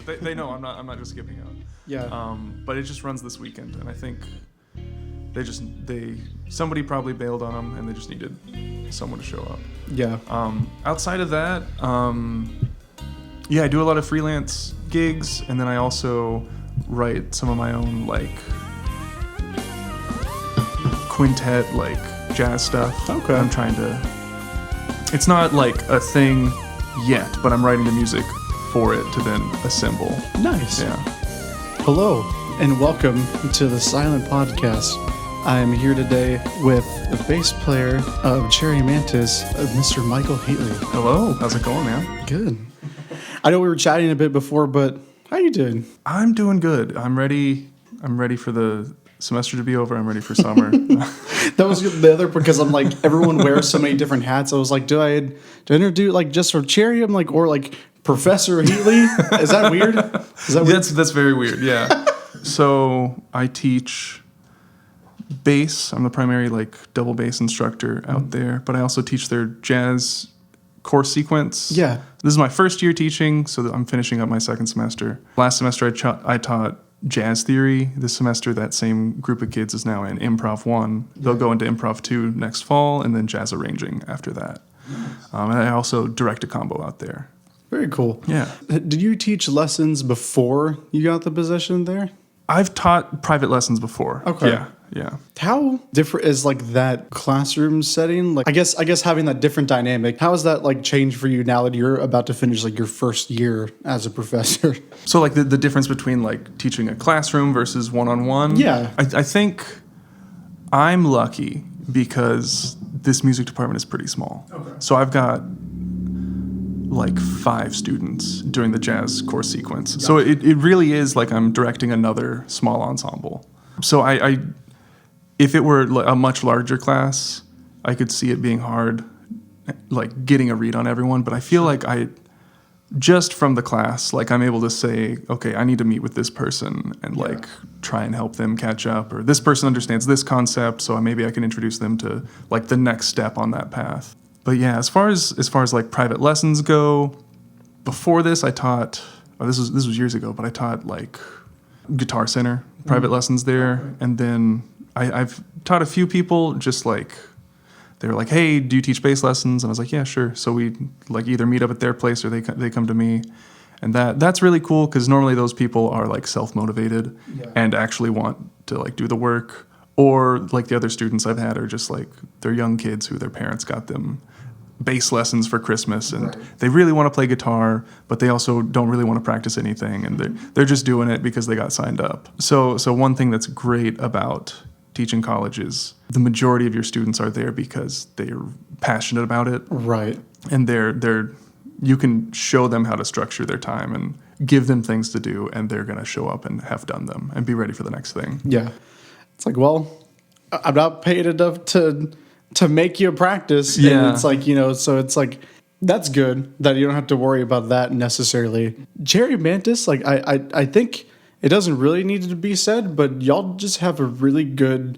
They know I'm not just skipping out. Yeah. But it just runs this weekend, and I think somebody probably bailed on them, and they just needed someone to show up. Yeah. Outside of that, I do a lot of freelance gigs, and then I also write some of my own like quintet, like jazz stuff. Okay. I'm trying to. It's not like a thing yet, but I'm writing the music for it to then assemble. Nice. Yeah. Hello, and welcome to the Sijlent podcast. I am here today with the bass player of Cherry Mantis, Mr. Michael Heatley. Hello. How's it going, man? Good. I know we were chatting a bit before, but how you doing? I'm doing good. I'm ready for the semester to be over. I'm ready for summer. That was the other, because I'm like, everyone wears so many different hats. I was like, do I introduce like just for Cherry? I'm like, or like Professor Heatley? Is that weird? That's very weird. Yeah. So I teach bass. I'm the primary like double bass instructor out there, but I also teach their jazz course sequence. Yeah. This is my first year teaching, so I'm finishing up my second semester. Last semester I taught jazz theory. This semester that same group of kids is now in Improv 1. They'll go into Improv 2 next fall, and then jazz arranging after that. And I also direct a combo out there. Very cool. Yeah. Did you teach lessons before you got the position there? I've taught private lessons before. Okay. Yeah. How different is like that classroom setting? Like I guess having that different dynamic, how has that like changed for you now that you're about to finish like your first year as a professor? So like the difference between like teaching a classroom versus one-on-one? Yeah. I think I'm lucky because this music department is pretty small. Okay. So I've got like 5 students doing the jazz course sequence. Gotcha. So it really is like I'm directing another small ensemble. So I if it were a much larger class, I could see it being hard, like getting a read on everyone. But I feel like just from the class, like I'm able to say, okay, I need to meet with this person and like try and help them catch up, or this person understands this concept, so maybe I can introduce them to like the next step on that path. But yeah, as far as like private lessons go, before this I taught. This was years ago, but I taught like Guitar Center private lessons there, and then I've taught a few people just like they were like, hey, do you teach bass lessons? And I was like, yeah, sure. So we like either meet up at their place or they come to me, and that's really cool because normally those people are like self-motivated and actually want to like do the work, or like the other students I've had are just like they're young kids who their parents got them bass lessons for Christmas, and they really want to play guitar, but they also don't really want to practice anything, and they're just doing it because they got signed up. So one thing that's great about teaching college is the majority of your students are there because they're passionate about it. Right. And you can show them how to structure their time and give them things to do, and they're going to show up and have done them and be ready for the next thing. Yeah. It's like, well, I'm not paid enough to make you practice. Yeah. And it's like, so it's like, that's good that you don't have to worry about that necessarily. Cherry Mantis, like I think it doesn't really need to be said, but y'all just have a really good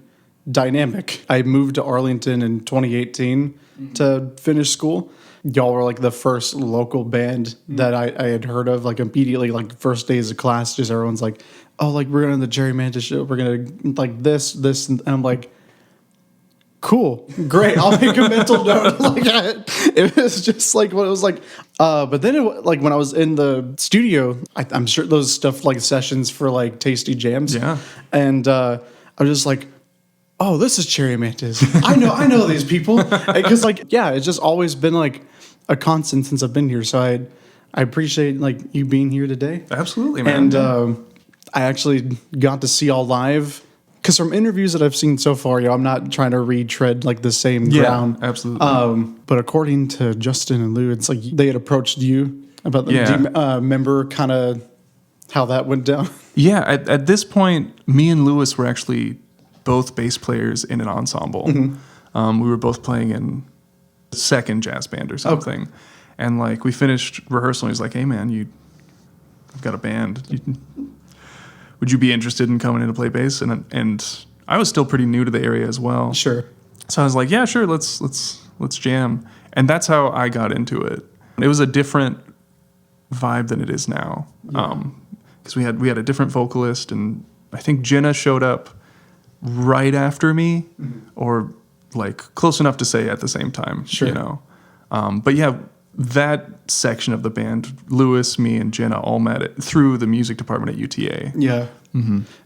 dynamic. I moved to Arlington in 2018 to finish school. Y'all were like the first local band that I had heard of, like immediately, like first days of class, just everyone's like, oh, like we're going to the Cherry Mantis show. We're going to like this, and I'm like, cool, great. I'll make a mental note. Like it was just like what it was like. But then like when I was in the studio, I'm sure those stuff like sessions for like tasty jams. Yeah. And I was just like, oh, this is Cherry Mantis. I know these people, because like it's just always been like a constant since I've been here. So I appreciate like you being here today. Absolutely, man. And I actually got to see y'all live. Because from interviews that I've seen so far, I'm not trying to retread like the same ground. Yeah, absolutely. But according to Justin and Lou, it's like they had approached you about the do you remember kind of how that went down? Yeah, at this point, me and Lewis were actually both bass players in an ensemble. Mm-hmm. We were both playing in a second jazz band or something. Okay. And like we finished rehearsal, and he's like, hey man, I've got a band. Would you be interested in coming in to play bass? And I was still pretty new to the area as well. Sure. So I was like, yeah, sure, let's jam. And that's how I got into it. It was a different vibe than it is now. Because we had a different vocalist, and I think Jenna showed up right after me, or like close enough to say at the same time. Sure. You know, but yeah, that section of the band, Lewis, me, and Jenna all met it through the music department at UTA. Yeah.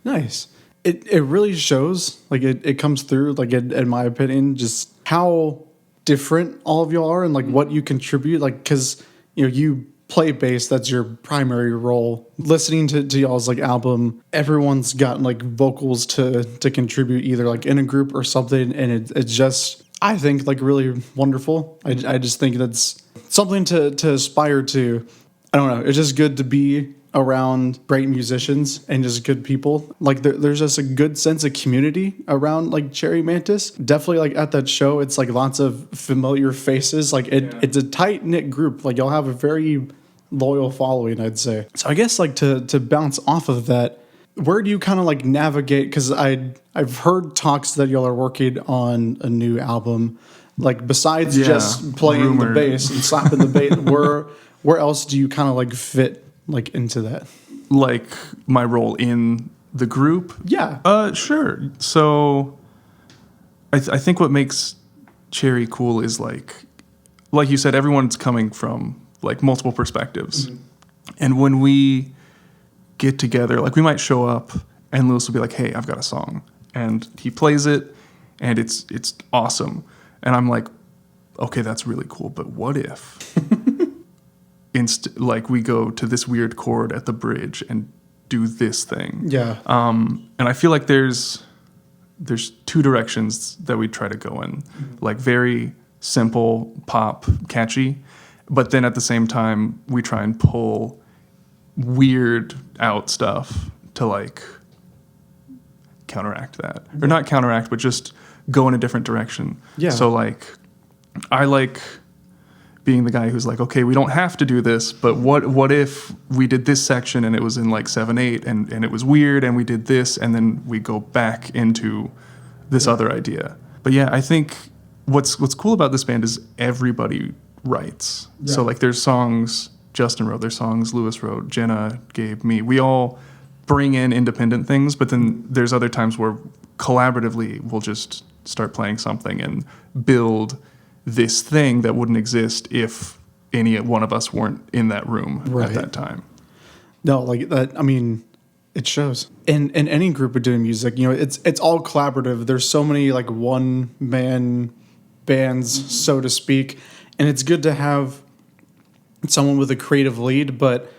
Nice. It really shows, like it comes through, like in my opinion, just how different all of y'all are and like what you contribute. Like, because you play bass, that's your primary role. Listening to y'all's like album, everyone's got like vocals to contribute either like in a group or something, and it's just, I think, like really wonderful. I just think that's something to aspire to. I don't know. It's just good to be around great musicians and just good people. Like there's just a good sense of community around like Cherry Mantis. Definitely like at that show, it's like lots of familiar faces. Like it's a tight knit group. Like y'all have a very loyal following, I'd say. So I guess like to bounce off of that, where do you kind of like navigate? Because I've heard talks that y'all are working on a new album. Like besides just playing the bass and slapping the bass, where else do you kind of like fit like into that? Like my role in the group? Yeah. Sure. So I think what makes Cherry cool is like you said, everyone's coming from like multiple perspectives. And when we get together, like we might show up and Lewis will be like, hey, I've got a song. And he plays it and it's awesome. And I'm like, okay, that's really cool. But what if like we go to this weird chord at the bridge and do this thing? Yeah. And I feel like there's two directions that we try to go in. Like very simple, pop, catchy. But then at the same time, we try and pull weird out stuff to like counteract that. Or not counteract, but just go in a different direction. Yeah. So like, I like being the guy who's like, okay, we don't have to do this, but what if we did this section and it was in like 7/8 and it was weird and we did this and then we go back into this other idea. But yeah, I think what's cool about this band is everybody writes. Yeah. So like there's songs Justin wrote, there's songs Lewis wrote, Jenna, Gabe, me. We all bring in independent things, but then there's other times where collaboratively we'll just start playing something and build this thing that wouldn't exist if any one of us weren't in that room at that time. No, like that. I mean, it shows in any group of doing music. It's all collaborative. There's so many like one man bands, so to speak, and it's good to have someone with a creative lead. But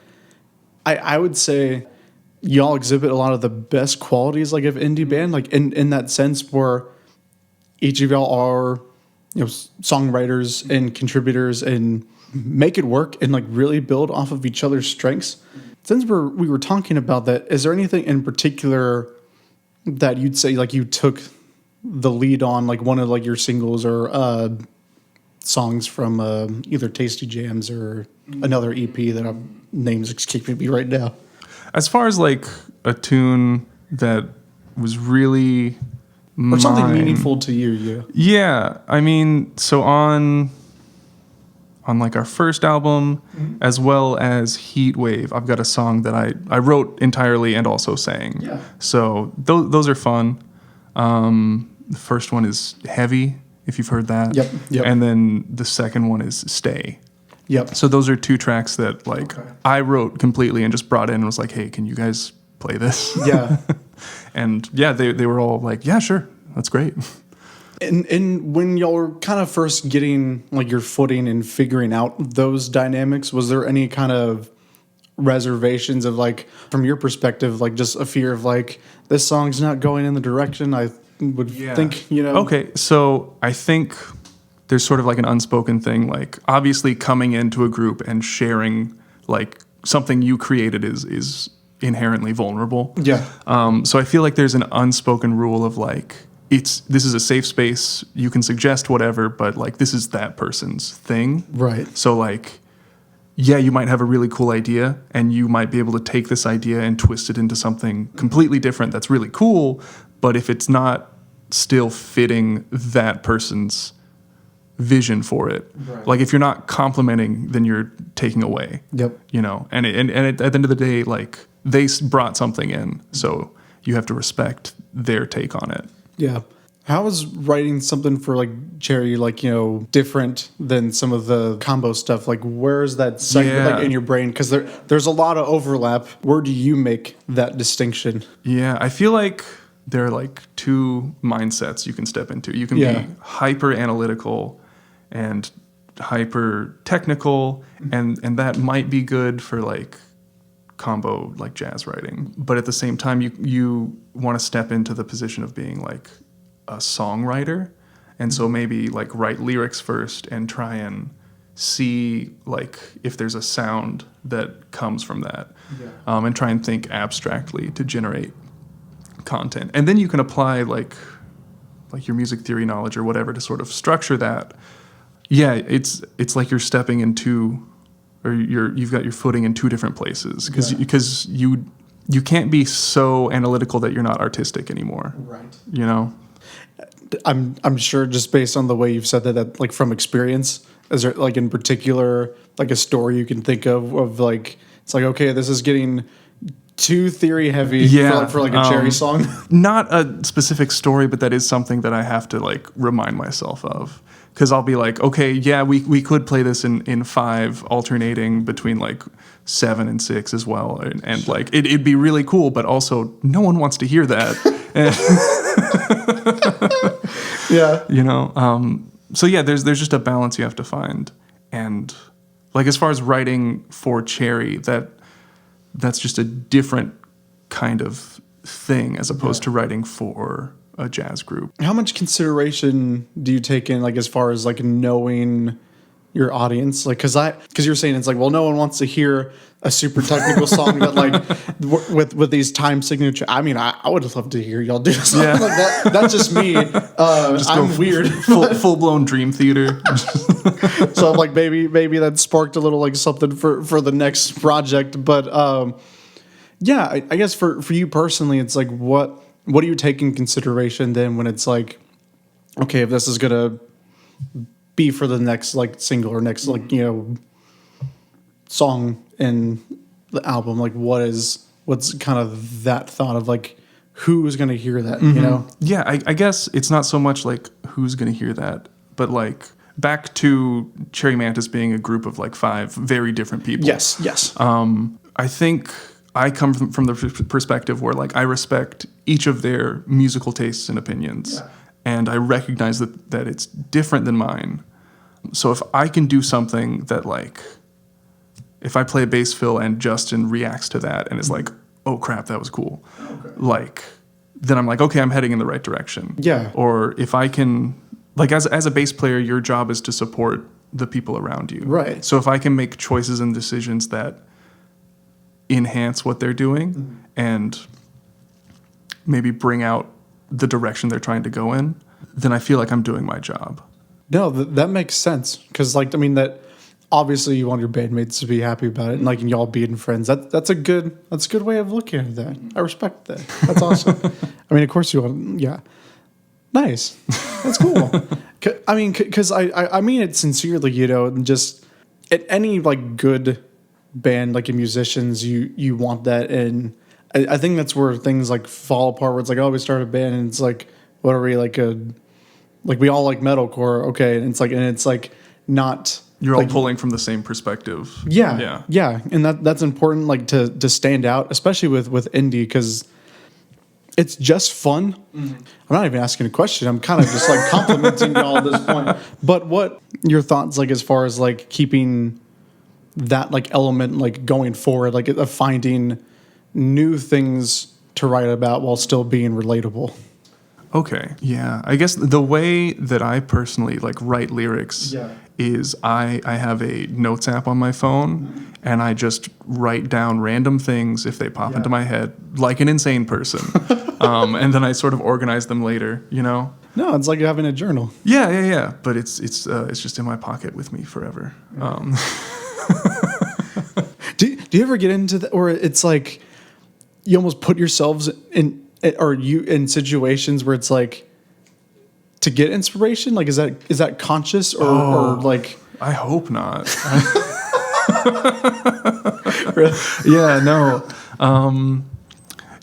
I would say y'all exhibit a lot of the best qualities like of indie band, like in that sense where each of y'all are songwriters and contributors and make it work and like really build off of each other's strengths. Since we were talking about that, is there anything in particular that you'd say like you took the lead on, like one of like your singles or songs from either Tasty Jams or another EP that names escaping me right now? As far as like a tune that was really or something meaningful to you, yeah. I mean, so on like our first album, as well as Heat Wave, I've got a song that I wrote entirely and also sang. Yeah. So those are fun. The first one is Heavy, if you've heard that. Yep. And then the second one is Stay. Yep. So those are two tracks that like I wrote completely and just brought in and was like, hey, can you guys play this? Yeah. And yeah, they were all like, yeah, sure, that's great. And when y'all were kind of first getting like your footing and figuring out those dynamics, was there any kind of reservations of like, from your perspective, like just a fear of like, this song's not going in the direction I would think, Okay, so I think there's sort of like an unspoken thing, like obviously coming into a group and sharing like something you created is inherently vulnerable. Yeah. So I feel like there's an unspoken rule of like, this is a safe space. You can suggest whatever, but like this is that person's thing. Right. So like, yeah, you might have a really cool idea and you might be able to take this idea and twist it into something completely different that's really cool. But if it's not still fitting that person's vision for it. Right. Like if you're not complimenting, then you're taking away. Yep. You know, and at the end of the day, like they brought something in, so you have to respect their take on it. Yeah. How is writing something for like Cherry, like, you know, different than some of the combo stuff? Like, where is that segment like in your brain? Because there's a lot of overlap. Where do you make that distinction? Yeah, I feel like there are like two mindsets you can step into. You can be hyper analytical and hyper technical, and that might be good for like combo like jazz writing. But at the same time, you want to step into the position of being like a songwriter, and so maybe like write lyrics first and try and see like if there's a sound that comes from that, and try and think abstractly to generate content, and then you can apply like your music theory knowledge or whatever to sort of structure that. It's like you're stepping into, or you've got your footing in two different places, because you can't be so analytical that you're not artistic anymore, right? You know. I'm sure, just based on the way you've said that like from experience, is there like in particular like a story you can think of like it's like, okay, this is getting too theory heavy for like a Cherry song? Not a specific story, but that is something that I have to like remind myself of, because I'll be like, okay, yeah, we could play this in 5, alternating between like 7 and 6 as well, and like it'd be really cool, but also no one wants to hear that. Yeah. You know, so yeah, there's just a balance you have to find. And like as far as writing for Cherry, that's just a different kind of thing as opposed to writing for a jazz group. How much consideration do you take in, like, as far as like knowing your audience? Like, because you're saying it's like, well, no one wants to hear a super technical song that like with these time signature. I mean, I would love to hear y'all do something like that. That's just me. Just I'm weird. Full blown dream theater. So I'm like, maybe that sparked a little like something for the next project. But I guess for you personally, it's like what do you take in consideration then when it's like, okay, if this is gonna be for the next like single or next like, you know, song in the album, like what's kind of that thought of like who's gonna hear that, you know? Yeah, I guess it's not so much like who's gonna hear that, but like back to Cherry Mantis being a group of like 5 very different people. Yes. I think I come from the perspective where like I respect each of their musical tastes and opinions, and I recognize that it's different than mine. So if I can do something that like, if I play a bass fill and Justin reacts to that and is like, oh crap, that was cool. Okay. Like, then I'm like, okay, I'm heading in the right direction. Yeah. Or if I can, like as a bass player, your job is to support the people around you. Right. So if I can make choices and decisions that enhance what they're doing and maybe bring out the direction they're trying to go in, then I feel like I'm doing my job. No, that makes sense. Because like, I mean, that obviously you want your bandmates to be happy about it, and like y'all being friends. That's a good way of looking at that. I respect that. That's awesome. I mean, of course you want, nice. That's cool. I mean, because I mean it sincerely, you know, and just at any like good band, like in musicians, you want that, and I think that's where things like fall apart. Where it's like, oh, we started a band, and it's like, what are we like we all like metalcore, okay? And it's like not. You're like, all pulling from the same perspective. Yeah, and that's important, like to stand out, especially with indie, because it's just fun. I'm not even asking a question. I'm kind of just like complimenting y'all at this point. But what your thoughts like as far as like keeping that like element like going forward, like of finding new things to write about while still being relatable? Okay, yeah. I guess the way that I personally like write lyrics is I have a notes app on my phone, and I just write down random things if they pop into my head, like an insane person. And then I sort of organize them later, you know? No, it's like having a journal. Yeah. But it's just in my pocket with me forever. Do you ever get into that, or it's like you almost put yourselves in situations where it's like to get inspiration? Like, is that conscious or like? I hope not. Really? Yeah, no.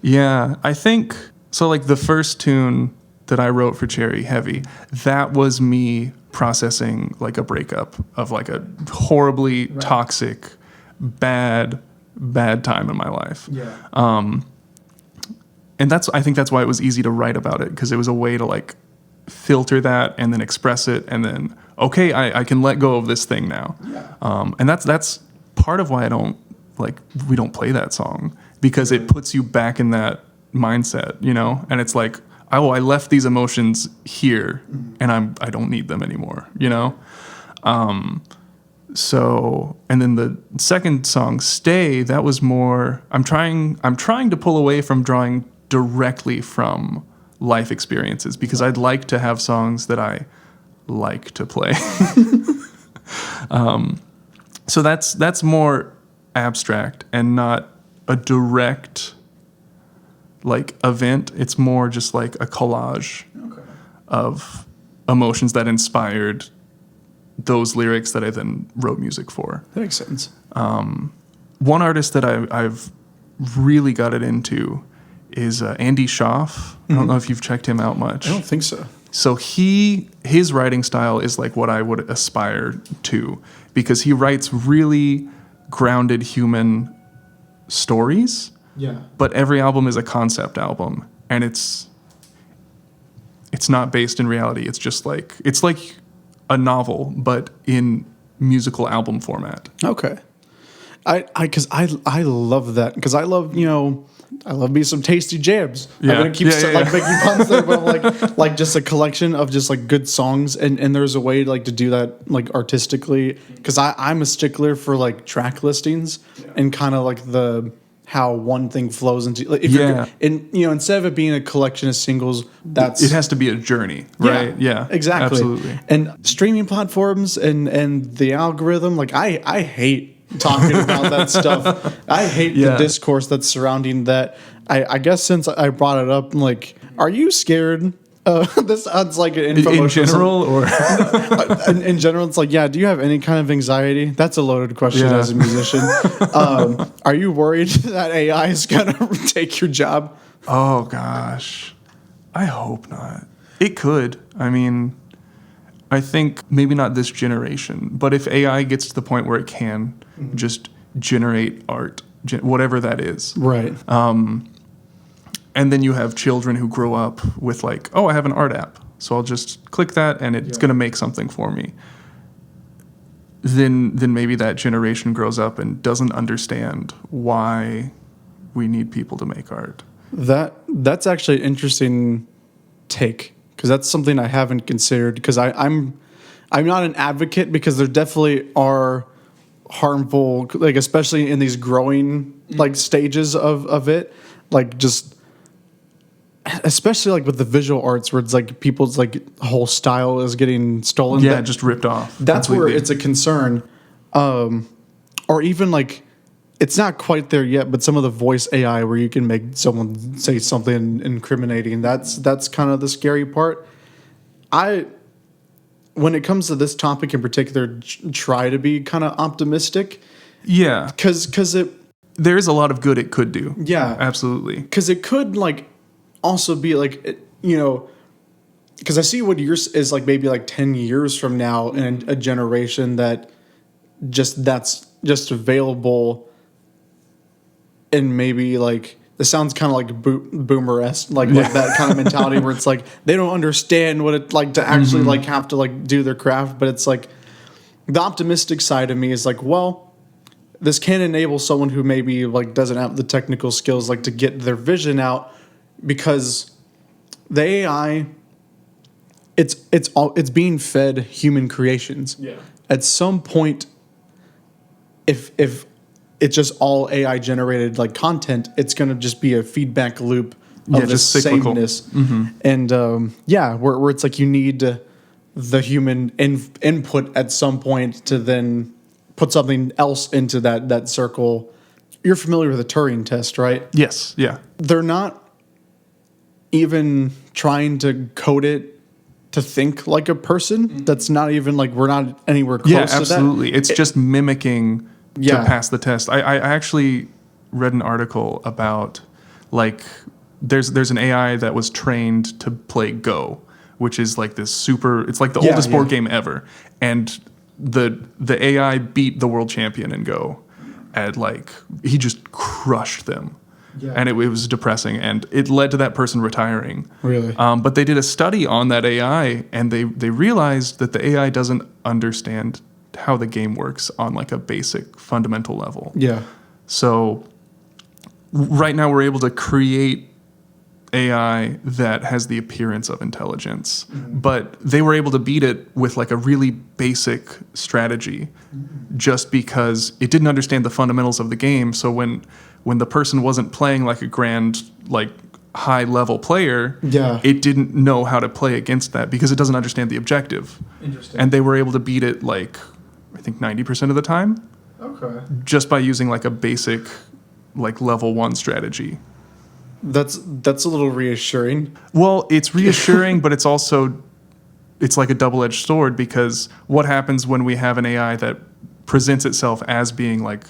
Yeah, I think so. Like the first tune that I wrote for Cherry, Heavy, that was me processing like a breakup of like a horribly toxic, bad time in my life. Yeah. And I think that's why it was easy to write about it, because it was a way to like filter that and then express it, and then okay, I can let go of this thing now. Yeah. And that's part of why we don't play that song, because it puts you back in that mindset, you know? And it's like, oh, I left these emotions here and I don't need them anymore, you know? So, and then the second song, Stay, that was more, I'm trying to pull away from drawing directly from life experiences, because I'd like to have songs that I like to play. So that's more abstract and not a direct like event. It's more just like a collage of emotions that inspired those lyrics that I then wrote music for. That makes sense. One artist that I've really got it into is Andy Schaaf. I don't know if you've checked him out much. I don't think so. So his writing style is like what I would aspire to, because he writes really grounded human stories. Yeah. But every album is a concept album, and it's not based in reality. It's just like a novel, but in musical album format. Okay. Because I love that, because I love me some tasty jams. Yeah. I'm gonna keep making puns there, but I'm like just a collection of just like good songs, and there's a way like to do that like artistically, because I'm a stickler for like track listings and kind of like how one thing flows into like instead of it being a collection of singles, it has to be a journey, right? Yeah, exactly. Absolutely. And streaming platforms and the algorithm, like I hate talking about that stuff. I hate the discourse that's surrounding that. I guess since I brought it up, I'm like, are you scared? This sounds like an infomercial. In general, or in general, it's like, yeah. Do you have any kind of anxiety? That's a loaded question as a musician. Are you worried that AI is gonna take your job? Oh gosh, I hope not. It could. I mean, I think maybe not this generation, but if AI gets to the point where it can just generate art, whatever that is, right? And then you have children who grow up with like, oh, I have an art app, so I'll just click that and it's going to make something for me. Then maybe that generation grows up and doesn't understand why we need people to make art. That's actually an interesting take, because that's something I haven't considered, because I'm not an advocate, because there definitely are harmful, like especially in these growing like stages of it, like just especially like with the visual arts, where it's like people's like whole style is getting stolen. Yeah, just ripped off. That's completely. Where it's a concern. Or even like, it's not quite there yet, but some of the voice AI where you can make someone say something incriminating, that's kind of the scary part. When it comes to this topic in particular, try to be kind of optimistic. Yeah. Because there is a lot of good it could do. Yeah. Absolutely. Because it could like also be like, because I see what yours is like maybe like 10 years from now in a generation that's just available, and maybe like this sounds kind of like boomer-esque, like that kind of mentality where it's like they don't understand what it's like to actually like have to like do their craft. But it's like the optimistic side of me is like, well, this can enable someone who maybe like doesn't have the technical skills like to get their vision out, because the AI, it's being fed human creations. Yeah. At some point, if it's just all AI generated like content, it's going to just be a feedback loop of the sameness. And where it's like you need the human input at some point to then put something else into that circle. You're familiar with the Turing test, right? Yes. Yeah. They're not even trying to code it to think like a person. That's not even like we're not anywhere close Yeah, to that. absolutely. It's just mimicking Yeah. to pass the test. I actually read an article about like there's an AI that was trained to play Go, which is like this super. It's like the oldest board game ever, and the AI beat the world champion in Go, and like he just crushed them. Yeah. And it was depressing, and it led to that person retiring. Really? But they did a study on that AI, and they realized that the AI doesn't understand how the game works on like a basic fundamental level. Yeah. So right now we're able to create AI that has the appearance of intelligence, but they were able to beat it with like a really basic strategy just because it didn't understand the fundamentals of the game. So when the person wasn't playing like a grand, like high level player, it didn't know how to play against that because it doesn't understand the objective. Interesting. And they were able to beat it like, I think 90% of the time. Okay. Just by using like a basic, like level 1 strategy. That's a little reassuring. Well, it's reassuring, but it's like a double-edged sword because what happens when we have an AI that presents itself as being like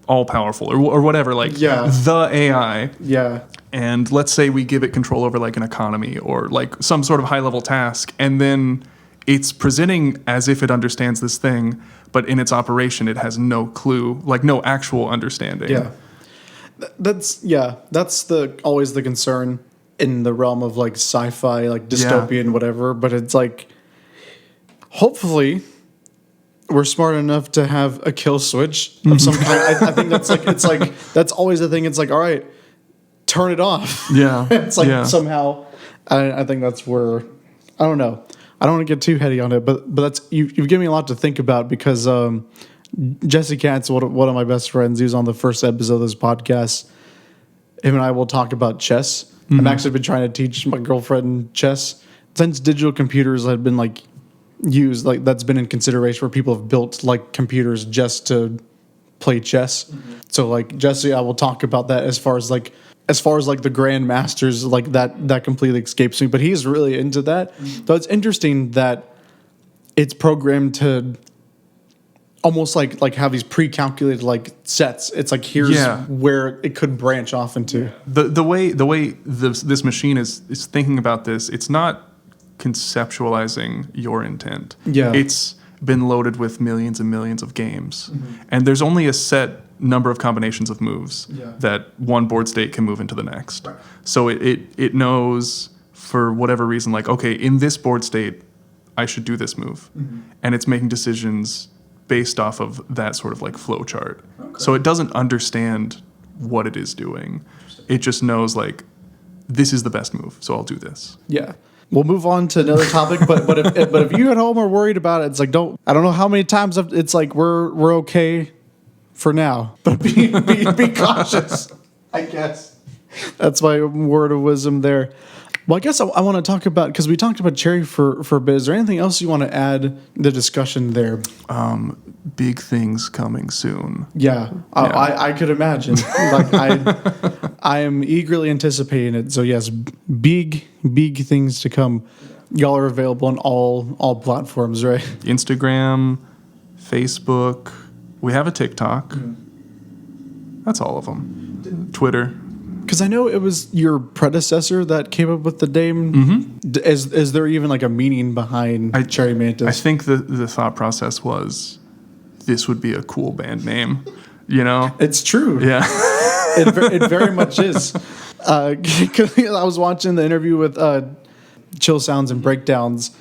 all-powerful or whatever, like the AI. Yeah. And let's say we give it control over like an economy or like some sort of high-level task, and then it's presenting as if it understands this thing, but in its operation it has no clue, like no actual understanding. Yeah. That's always the concern in the realm of like sci-fi, like dystopian, whatever. But it's like, hopefully, we're smart enough to have a kill switch of some kind. I think that's always the thing. It's like, all right, turn it off. Yeah, it's like somehow. I think that's where I don't know. I don't want to get too heady on it, but that's you've given me a lot to think about because. Jesse Katz, one of my best friends, he was on the first episode of this podcast. Him and I will talk about chess. Mm-hmm. I've actually been trying to teach my girlfriend chess since digital computers had been like used, like that's been in consideration where people have built like computers just to play chess. Mm-hmm. So like Jesse, I will talk about that as far as like the grandmasters, like that completely escapes me. But he's really into that. Mm-hmm. So it's interesting that it's programmed to almost like have these pre-calculated like sets. It's like here's where it could branch off into. The way this machine is thinking about this, it's not conceptualizing your intent. Yeah. It's been loaded with millions and millions of games. Mm-hmm. And there's only a set number of combinations of moves that one board state can move into the next. Right. So it knows for whatever reason, like, okay, in this board state, I should do this move. Mm-hmm. And it's making decisions based off of that sort of like flow chart. Okay. So it doesn't understand what it is doing. It just knows like this is the best move, so I'll do this. Yeah. We'll move on to another topic, but if you at home are worried about it, it's like I don't know how many times it's like we're okay for now, but be cautious. I guess that's my word of wisdom there. Well, I guess I want to talk about, because we talked about Cherry for a bit. Is there anything else you want to add the discussion there? Big things coming soon. Yeah. I could imagine. Like I am eagerly anticipating it. So yes, big things to come. Y'all are available on all platforms, right? Instagram, Facebook. We have a TikTok. That's all of them. Twitter. Because I know it was your predecessor that came up with the name. Mm-hmm. Is there even like a meaning behind Cherry Mantis? I think the thought process was this would be a cool band name, you know? It's true. Yeah. It very much is. I was watching the interview with Chill Sounds and Breakdowns.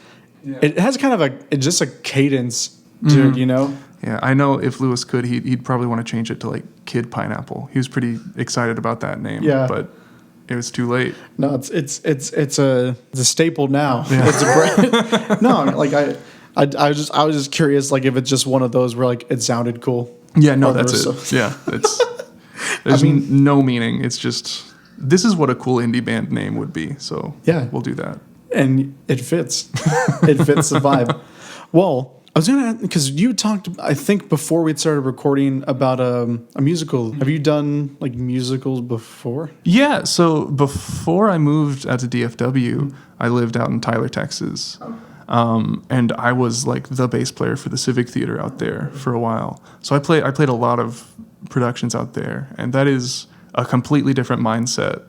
Yeah. It has kind of just a cadence to it, you know? Yeah, I know if Lewis could, he'd probably want to change it to like Kid Pineapple. He was pretty excited about that name, but it was too late. No, it's a staple now. Yeah. It's a brand. No, like I was just curious, like if it's just one of those where like it sounded cool. Yeah, no, that's it. Yeah, there's no meaning. It's just this is what a cool indie band name would be. So yeah, we'll do that, and it fits. It fits the vibe. Well, I was gonna, because you talked, I think before we started recording, about a musical. Have you done like musicals before? Yeah, so before I moved out to DFW, I lived out in Tyler, Texas. And I was like the bass player for the Civic Theater out there for a while. So I played a lot of productions out there, and that is a completely different mindset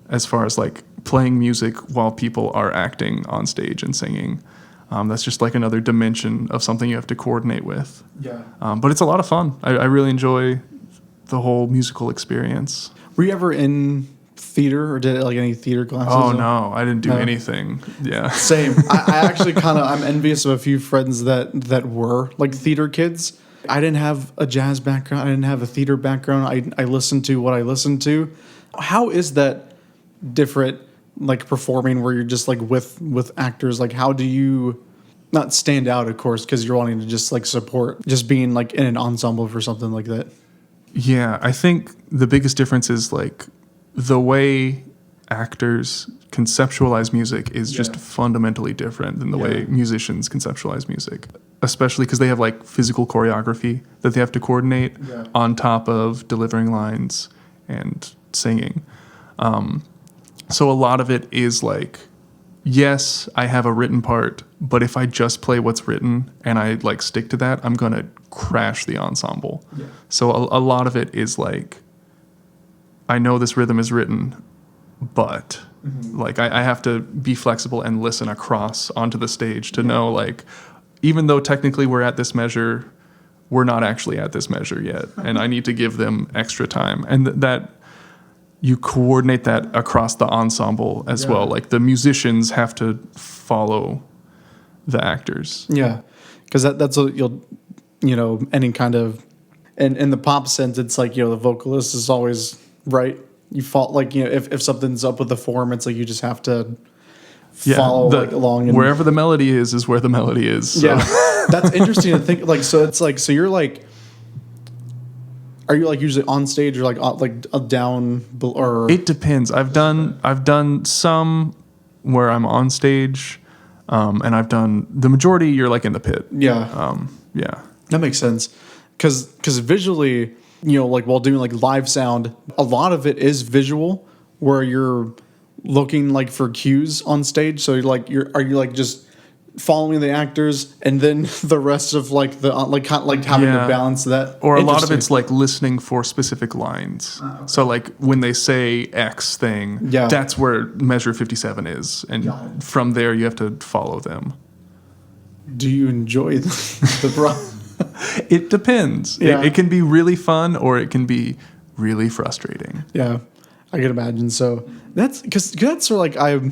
as far as like playing music while people are acting on stage and singing. That's just like another dimension of something you have to coordinate with. Yeah. But it's a lot of fun. I really enjoy the whole musical experience. Were you ever in theater or did like any theater classes? Oh no, I didn't do anything. Yeah. Same. I actually I'm envious of a few friends that were like theater kids. I didn't have a jazz background. I didn't have a theater background. I listened to what I listened to. How is that different, like performing where you're just like with actors? Like how do you not stand out, of course, because you're wanting to just like support, just being like in an ensemble for something like that? Yeah, I think the biggest difference is like the way actors conceptualize music is just fundamentally different than the way musicians conceptualize music, especially because they have like physical choreography that they have to coordinate on top of delivering lines and singing. So a lot of it is like, yes, I have a written part, but if I just play what's written and I like stick to that, I'm going to crash the ensemble. Yeah. So a lot of it is like, I know this rhythm is written, but like I have to be flexible and listen across onto the stage to know like, even though technically we're at this measure, we're not actually at this measure yet. And I need to give them extra time. And that you coordinate that across the ensemble as well. Like the musicians have to follow the actors. Yeah. Because that's what any kind of, in the pop sense, it's like, the vocalist is always right. You fall, like, if something's up with the form, it's like you just have to follow along. And wherever the melody is where the melody is. So. Yeah. That's interesting to think. Like, so it's like, so you're like, are you like usually on stage or like down or? It depends. I've done some where I'm on stage, and I've done the majority. You're like in the pit. Yeah. Yeah. That makes sense. Because visually, like while doing like live sound, a lot of it is visual, where you're looking like for cues on stage. So are you like just following the actors, and then the rest of like the like having to balance that? Or a lot of it's like listening for specific lines. Okay. So like when they say X thing, that's where measure 57 is, and from there you have to follow them. Do you enjoy the process? It depends. Yeah. It can be really fun, or it can be really frustrating. Yeah, I can imagine. So that's because that's sort of like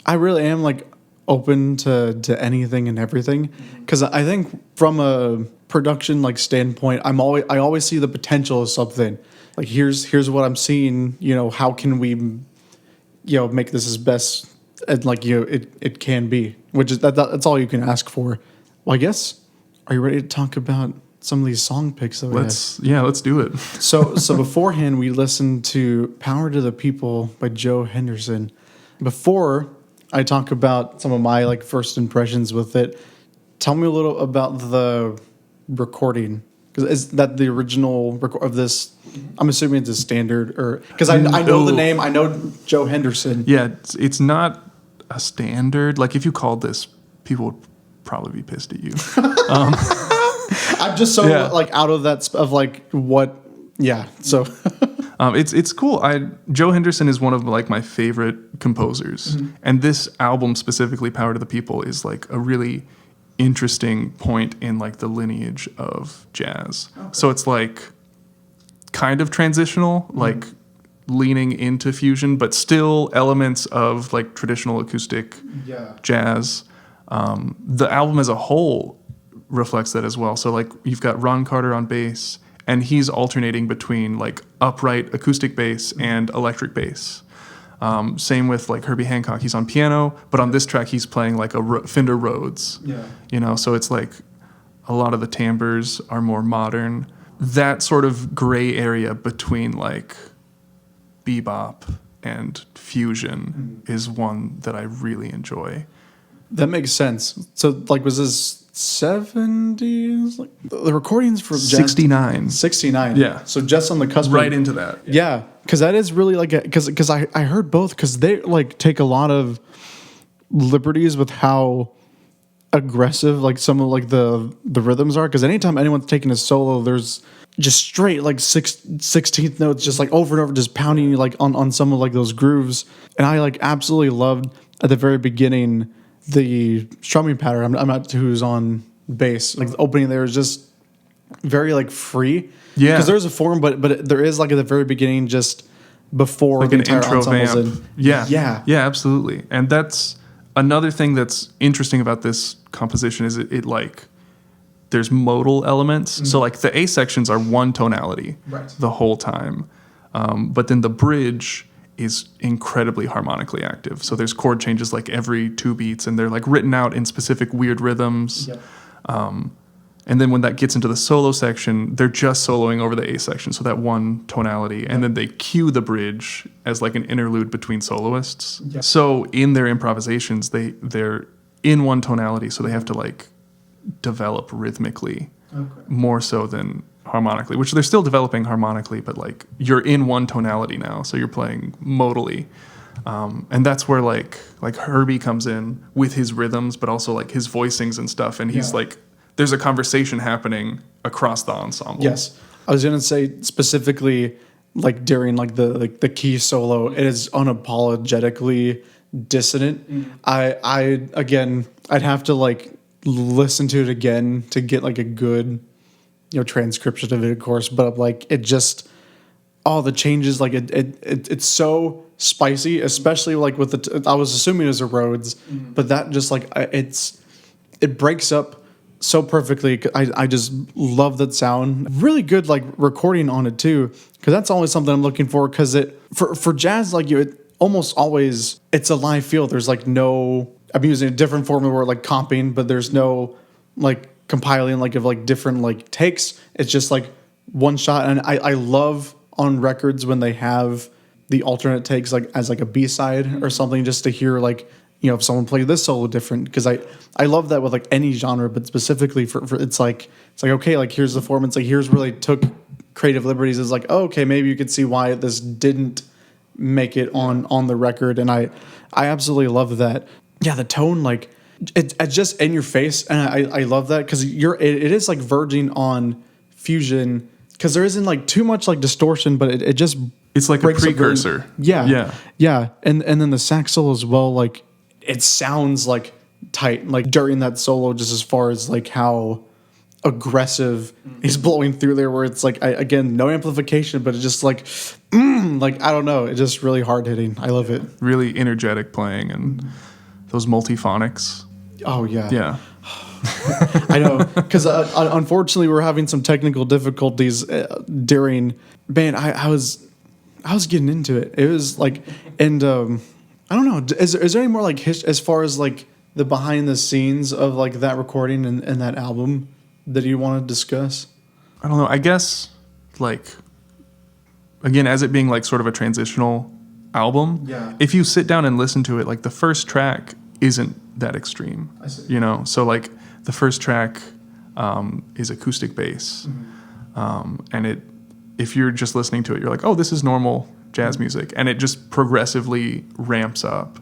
I really am like open to anything and everything, because I think from a production like standpoint, I always see the potential of something. Like here's what I'm seeing. How can we make this as best and like it can be, which is that's all you can ask for. Well, I guess. Are you ready to talk about some of these song picks that we had? Let's do it. So beforehand, we listened to Power to the People by Joe Henderson. Before I talk about some of my like first impressions with it, tell me a little about the recording. Because is that the original of this? I'm assuming it's a standard, or because I know the name. I know Joe Henderson. Yeah, it's not a standard. Like if you called this, people would probably be pissed at you. I'm just so like out of that of like what. Yeah, so it's cool. Joe Henderson is one of like my favorite composers, and this album specifically, "Power to the People," is like a really interesting point in like the lineage of jazz. Okay. So it's like kind of transitional, like leaning into fusion, but still elements of like traditional acoustic jazz. The album as a whole reflects that as well. So like you've got Ron Carter on bass, and he's alternating between like upright acoustic bass and electric bass. Same with like Herbie Hancock. He's on piano, but on this track he's playing like a Fender Rhodes. Yeah. So it's like a lot of the timbres are more modern. That sort of gray area between like bebop and fusion is one that I really enjoy. That makes sense. So like was this 70s. Like the recordings for jazz. 69. 69. Yeah. So just on the cusp. Right into that. Yeah. Because that is really like, because I heard both, because they like take a lot of liberties with how aggressive like some of like the rhythms are. Because anytime anyone's taking a solo, there's just straight like 16th notes just like over and over, just pounding you like on some of like those grooves. And I like absolutely loved at the very beginning the strumming pattern. I'm not who's on bass. Like the opening there is just very like free. Yeah. Because there's a form, but there is like at the very beginning, just before like the an entire intro ensemble's vamp. in. Yeah, absolutely. And that's another thing that's interesting about this composition is it like there's modal elements. So like the A sections are one tonality the whole time, but then the bridge is incredibly harmonically active. So there's chord changes like every 2 beats, and they're like written out in specific weird rhythms. Yep. And then when that gets into the solo section, they're just soloing over the A section, so that one tonality. And then they cue the bridge as like an interlude between soloists. Yep. So in their improvisations, they're in one tonality, so they have to like develop rhythmically more so than harmonically, which they're still developing harmonically, but like you're in one tonality now, so you're playing modally. And that's where like Herbie comes in with his rhythms, but also like his voicings and stuff. And he's like, there's a conversation happening across the ensemble. Yes. I was gonna say specifically like during like the key solo, it is unapologetically dissonant. I again I'd have to like listen to it again to get like a good transcription of it, of course, but like it just all the changes, like it's so spicy, especially like with I was assuming it was a Rhodes, but that just like it breaks up so perfectly. I just love that sound. Really good like recording on it too, because that's always something I'm looking for. Because for jazz, like it almost always it's a live feel. There's like no, I'm using a different formula where like comping, but there's no like compiling like of like different like takes. It's just like one shot. And I love on records when they have the alternate takes like as like a B-side or something, just to hear like if someone played this solo different, because I love that with like any genre, but specifically for it's like okay, like here's the form, it's like here's where they took creative liberties. It's like, oh, okay, maybe you could see why this didn't make it on the record. And I absolutely love that. Yeah, the tone, like it's just in your face, and I love that, because it is like verging on fusion, because there isn't like too much like distortion, but it just it's like a precursor. Yeah. And then the sax solo as well, like it sounds like tight, like during that solo, just as far as like how aggressive he's blowing through there, where it's like again no amplification, but it's just like I don't know, it's just really hard hitting. I love it. Really energetic playing, and those multiphonics. Oh yeah. I know, because unfortunately we're having some technical difficulties during. Man, I was getting into it. It was like, and I don't know. Is there any more like as far as like the behind the scenes of like that recording and that album that you want to discuss? I don't know. I guess like again, as it being like sort of a transitional album. Yeah. If you sit down and listen to it, like the first track isn't that extreme. I see. So like the first track is acoustic bass, and if you're just listening to it, you're like, oh, this is normal jazz music, and it just progressively ramps up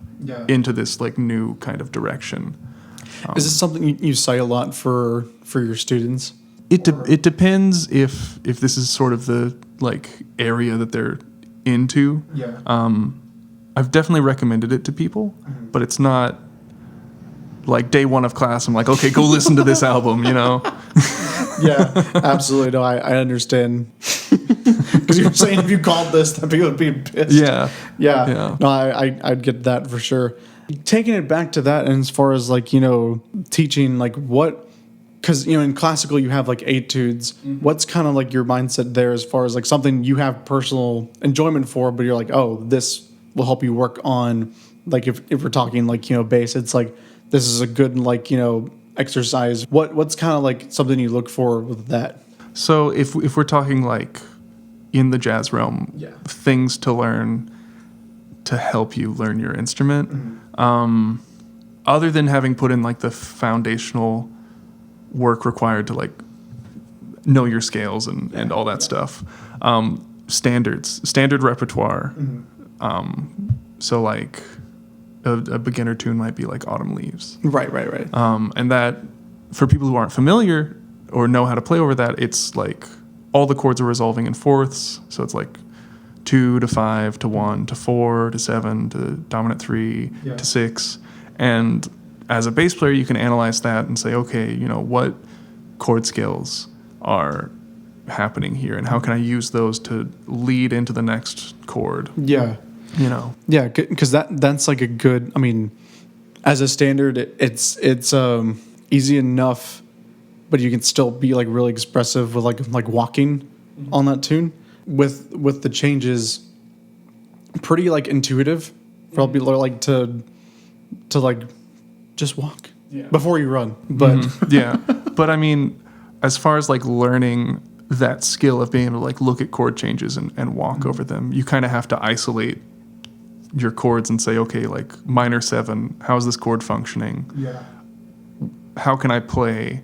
into this like new kind of direction. Is this something you cite a lot for your students? It depends if this is sort of the like area that they're into. Yeah. I've definitely recommended it to people, but it's not like day one of class. I'm like, okay, go listen to this album, Yeah, absolutely. No, I understand. Because you're saying if you called this, that people would be pissed. Yeah. No, I'd get that for sure. Taking it back to that, and as far as like, teaching, like what, because, in classical you have like etudes. What's kind of like your mindset there as far as like something you have personal enjoyment for, but you're like, oh, this will help you work on, like if we're talking like, bass, it's like, this is a good like, exercise. What's kind of like something you look for with that? So if we're talking like in the jazz realm, things to learn to help you learn your instrument, other than having put in like the foundational work required to like know your scales and all that stuff. Standard repertoire. So like a beginner tune might be like Autumn Leaves. Right. And that, for people who aren't familiar or know how to play over that, it's like all the chords are resolving in fourths. So it's like 2 to 5 to 1 to 4 to 7 to dominant 3 to 6. And as a bass player, you can analyze that and say, okay, you know, what chord scales are happening here and how can I use those to lead into the next chord? Yeah. You know? Yeah, because that's like a good, I mean, as a standard, it's easy enough, but you can still be like really expressive with like walking on that tune. With the changes, pretty like intuitive. Probably like to like just walk before you run. But yeah, but I mean, as far as like learning that skill of being able to like look at chord changes and walk over them, you kind of have to isolate your chords and say, okay, like minor 7, how is this chord functioning? yeah, How can I play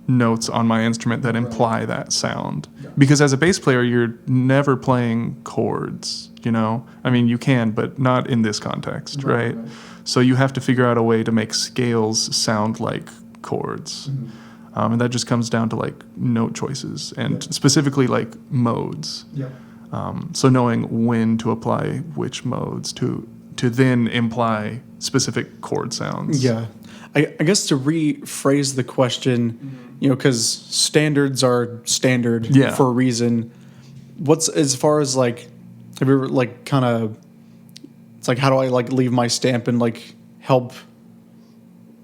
notes on my instrument that imply that sound? Because as a bass player, you're never playing chords, you know? I mean, you can, but not in this context, right? So you have to figure out a way to make scales sound like chords. And that just comes down to like note choices and specifically like modes. So knowing when to apply which modes to then imply specific chord sounds. yeah. I guess to rephrase the question, you know, because standards are standard for a reason. What's as far as like, have you ever like kind of, it's like how do I like leave my stamp and like help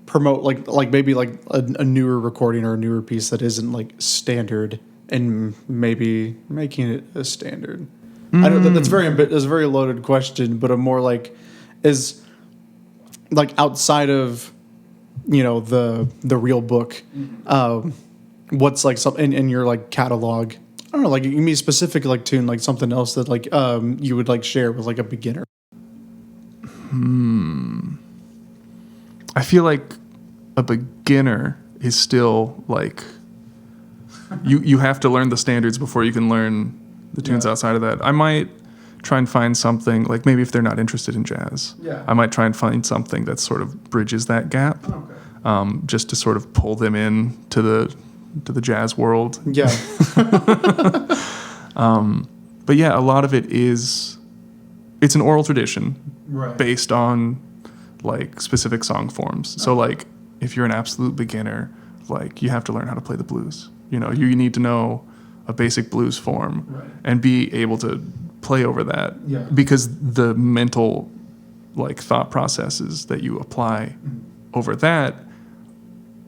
promote like maybe like a newer recording or a newer piece that isn't like standard and maybe making it a standard? I know that's a very loaded question, but I'm more like is like outside of, you know, the real book, what's like something in your like catalog? I don't know, like give me a specific like tune, like something else that like you would like share with like a beginner. I feel like a beginner is still like you have to learn the standards before you can learn the tunes outside of that. I might try and find something like maybe if they're not interested in jazz, I might try and find something that sort of bridges that gap, just to sort of pull them in to the jazz world. Yeah. But yeah, a lot of it it's an oral tradition based on like specific song forms. So like if you're an absolute beginner, like you have to learn how to play the blues. You know, you need to know a basic blues form and be able to play over that because the mental like thought processes that you apply over that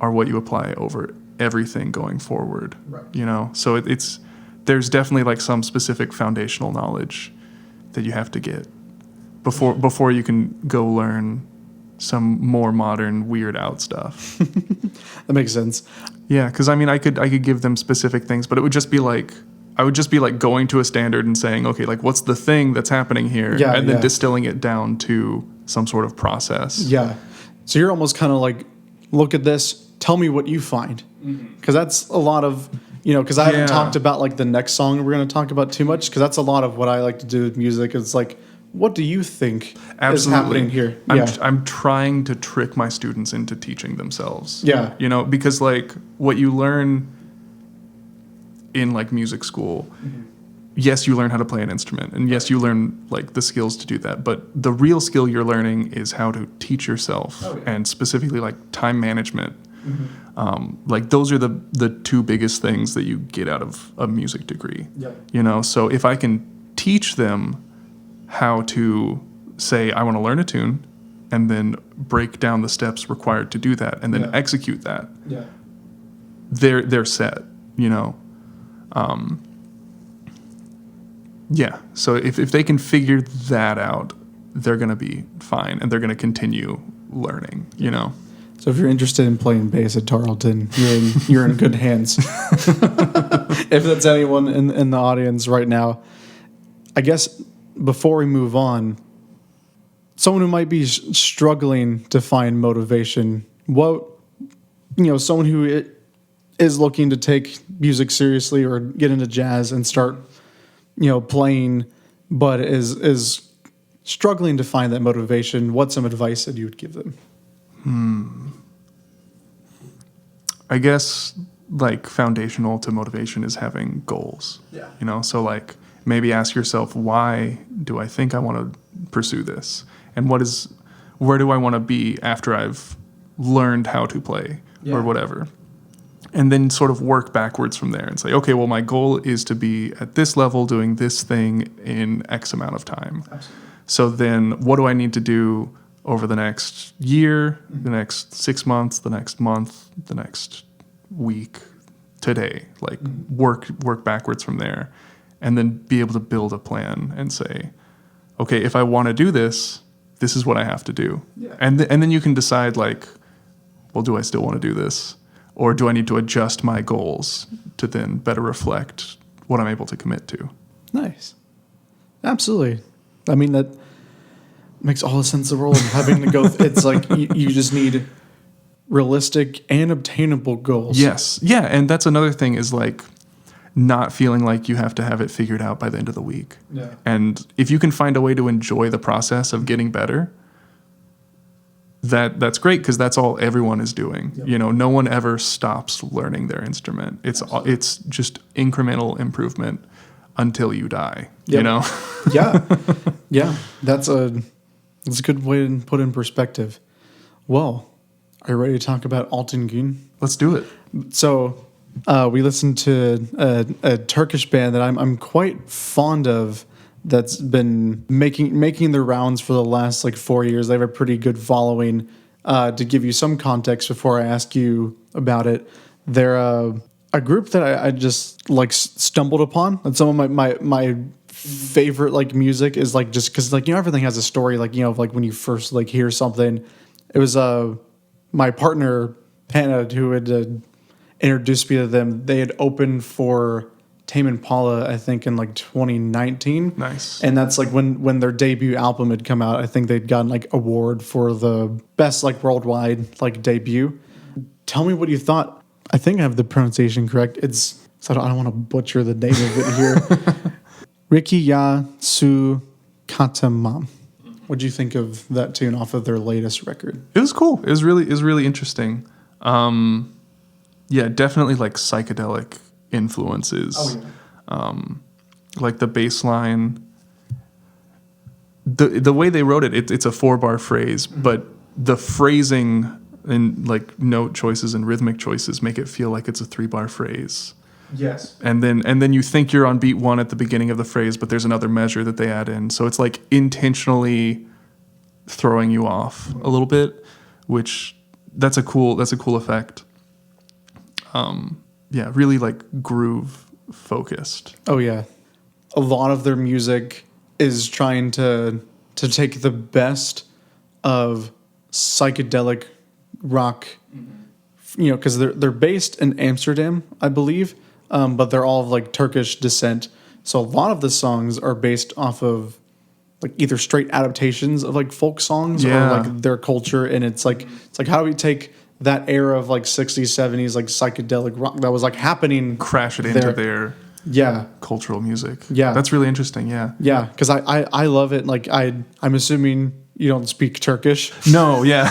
are what you apply over everything going forward. You know, so there's definitely like some specific foundational knowledge that you have to get before you can go learn some more modern weird out stuff. That makes sense. Yeah, because I mean, I could give them specific things, but it would just be like I would just be like going to a standard and saying, okay, like what's the thing that's happening here, and then distilling it down to some sort of process. Yeah. So you're almost kind of like, look at this, tell me what you find, because that's a lot of, you know, because I haven't talked about like the next song we're going to talk about too much, because that's a lot of what I like to do with music. It's like, what do you think is happening here? I'm trying to trick my students into teaching themselves. Yeah. You know, because like what you learn in like music school, yes, you learn how to play an instrument, and yes, you learn like the skills to do that. But the real skill you're learning is how to teach yourself, and specifically like time management. Like those are the two biggest things that you get out of a music degree. You know, so if I can teach them how to say, I want to learn a tune, and then break down the steps required to do that, and then execute that, they're set, you know. So if they can figure that out, they're going to be fine, and they're going to continue learning, you know. So if you're interested in playing bass at Tarleton, you're in good hands. If that's anyone in the audience right now. I guess before we move on, someone who might be struggling to find motivation, someone who is looking to take music seriously or get into jazz and start, playing, but is struggling to find that motivation, what's some advice that you would give them? I guess like foundational to motivation is having goals. Yeah. So like maybe ask yourself, why do I think I want to pursue this? And where do I want to be after I've learned how to play or whatever? And then sort of work backwards from there and say, okay, well, my goal is to be at this level doing this thing in X amount of time. Absolutely. So then what do I need to do over the next year, the next 6 months, the next month, the next week, today? Like work backwards from there, and then be able to build a plan and say, okay, if I want to do this, this is what I have to do. Yeah. And then you can decide like, well, do I still want to do this? Or do I need to adjust my goals to then better reflect what I'm able to commit to? Nice. Absolutely. I mean, that makes all the sense in the world. Having to go, it's like you just need realistic and obtainable goals. Yes. Yeah. And that's another thing is like not feeling like you have to have it figured out by the end of the week. Yeah. And if you can find a way to enjoy the process of getting better, that's great, because that's all everyone is doing. Yep. No one ever stops learning their instrument. It's just incremental improvement until you die. Yep. Yeah. That's a good way to put in perspective. Well, are you ready to talk about Altın Gün? Let's do it. So we listened to a Turkish band that I'm quite fond of, that's been making their rounds for the last 4 years. They have a pretty good following. To give you some context before I ask you about it, they're a group that I just stumbled upon. And some of my favorite music is just because everything has a story. When you first hear something, it was my partner Hannah who had introduced me to them. They had opened for Tame Impala, I think, in 2019. Nice. And that's when their debut album had come out. I think they'd gotten award for the best worldwide debut. Tell me what you thought. I think I have the pronunciation correct. I don't want to butcher the name of it here. Ricky Ya Su Katamam. What do you think of that tune off of their latest record? It was cool. It was really interesting. Yeah, definitely psychedelic influences. Oh, yeah. The bass line, the way they wrote it, it's a 4-bar phrase, but the phrasing and note choices and rhythmic choices make it feel like it's a 3-bar phrase. Yes. And then you think you're on beat 1 at the beginning of the phrase, but there's another measure that they add in. So it's intentionally throwing you off a little bit, which that's a cool effect. Yeah, really groove focused. Oh yeah. A lot of their music is trying to take the best of psychedelic rock, because they're based in Amsterdam, I believe, but they're all of Turkish descent. So a lot of the songs are based off of either straight adaptations of folk songs or their culture, and it's how do we take that era of 60s, 70s psychedelic rock that was happening, crash it into their cultural music. Yeah, that's really interesting. Yeah, because I love it. I'm assuming you don't speak Turkish. No, yeah.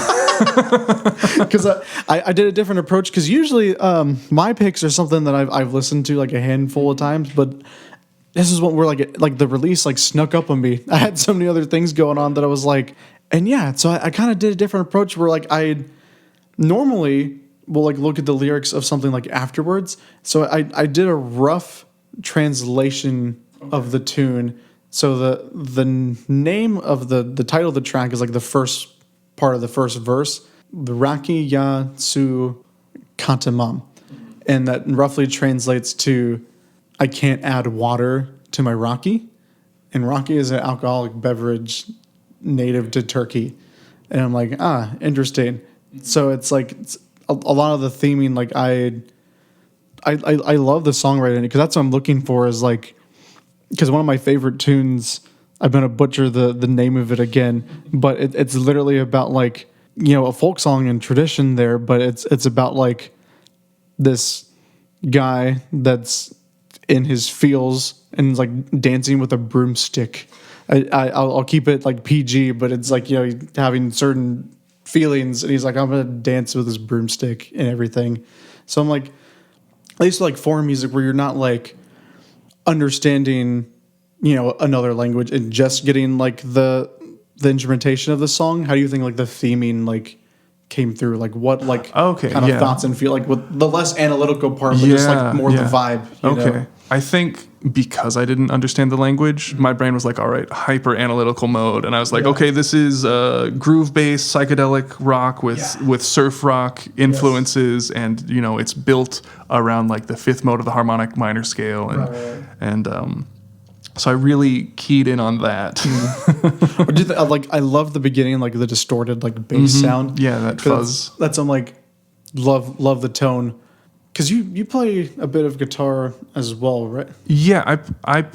Because I did a different approach, because usually my picks are something that I've listened to a handful of times, but this is one where the release snuck up on me. I had so many other things going on that I was so I kind of did a different approach where I normally will look at the lyrics of something afterwards. So I did a rough translation of the tune. So the name of the title of the track is the first part of the first verse, the Raki Ya Su Katamam. And that roughly translates to, I can't add water to my Raki. And Raki is an alcoholic beverage native to Turkey. And I'm interesting. So it's it's a lot of the theming, I love the songwriting, because that's what I'm looking for, is because one of my favorite tunes, I'm going to butcher the name of it again, but it's literally about a folk song and tradition there, but it's about this guy that's in his feels and like dancing with a broomstick. I'll keep it like PG, but it's like, you know, he's having certain feelings and he's like, I'm gonna dance with this broomstick and everything. So I'm like, at least like foreign music where you're not like understanding, you know, another language and just getting like the instrumentation of the song. How do you think like the theming like came through? Like what like kind of thoughts and feel like with the less analytical part, but just like more the vibe. You know? I think because I didn't understand the language, my brain was like, all right, hyper analytical mode. And I was like, okay, this is groove based psychedelic rock with surf rock influences. And, you know, it's built around like the fifth mode of the harmonic minor scale. And, so I really keyed in on that. I love the beginning, like the distorted like bass sound. Yeah, that fuzz. That's I'm like, love the tone. Because you play a bit of guitar as well, right? Yeah, I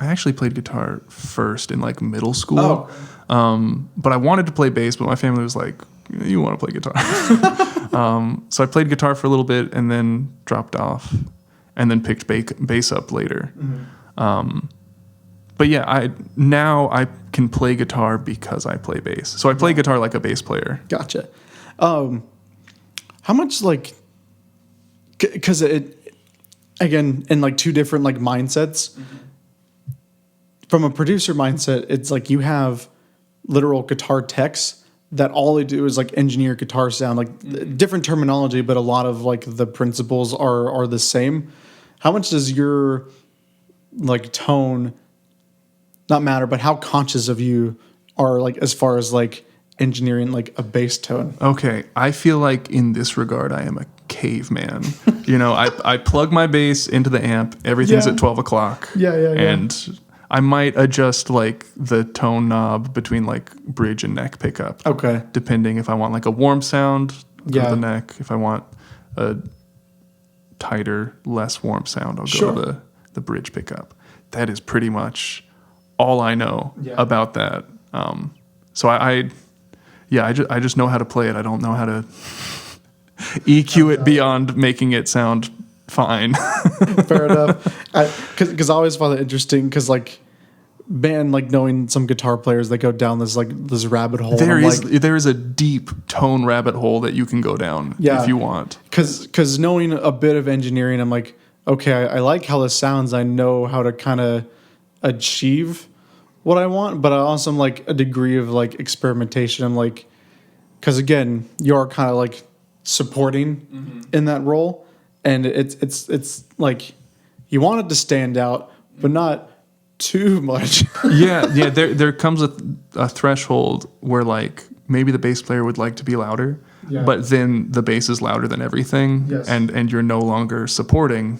actually played guitar first in like middle school. But I wanted to play bass, but my family was like, you want to play guitar. So I played guitar for a little bit and then dropped off and then picked bass up later. But yeah, I can play guitar because I play bass. So I play guitar like a bass player. Gotcha. How much like... Because it, again, in like two different like mindsets. From a producer mindset, it's like you have literal guitar techs that all they do is like engineer guitar sound, like different terminology, but a lot of like the principles are the same. How much does your like tone not matter, but how conscious of you are like as far as like engineering like a bass tone? Okay, I feel like in this regard, I am a caveman. You know, I plug my bass into the amp. Everything's at 12 o'clock. And I might adjust like the tone knob between like bridge and neck pickup. Okay. Depending if I want like a warm sound go to the neck. If I want a tighter, less warm sound, I'll go to the bridge pickup. That is pretty much all I know about that. So I just know how to play it. I don't know how to EQ it beyond making it sound fine. Fair enough. Because I always find it interesting because like like knowing some guitar players that go down this rabbit hole. There is a deep tone rabbit hole that you can go down if you want. Because knowing a bit of engineering, I'm like, okay, I like how this sounds. I know how to kind of achieve what I want, but I also am like a degree of like experimentation. I'm like, because again, you're kind of like supporting in that role, and it's like you want it to stand out, but not too much. There comes a threshold where like maybe the bass player would like to be louder, but then the bass is louder than everything, and you're no longer supporting,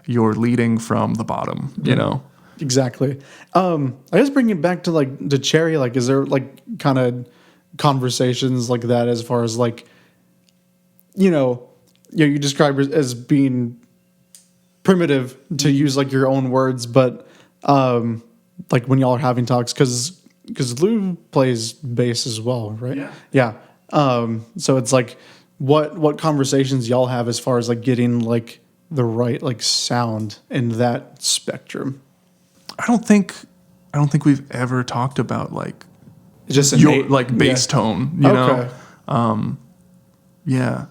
you're leading from the bottom, you know. Exactly. I guess bringing it back to like the Cherry, like is there like kind of conversations like that as far as like, you describe it as being primitive to use like your own words, but like when y'all are having talks, because Lou plays bass as well, right? Yeah. So it's like what conversations y'all have as far as like getting like the right like sound in that spectrum. I don't think we've ever talked about like just your like bass tone, you know? Yeah.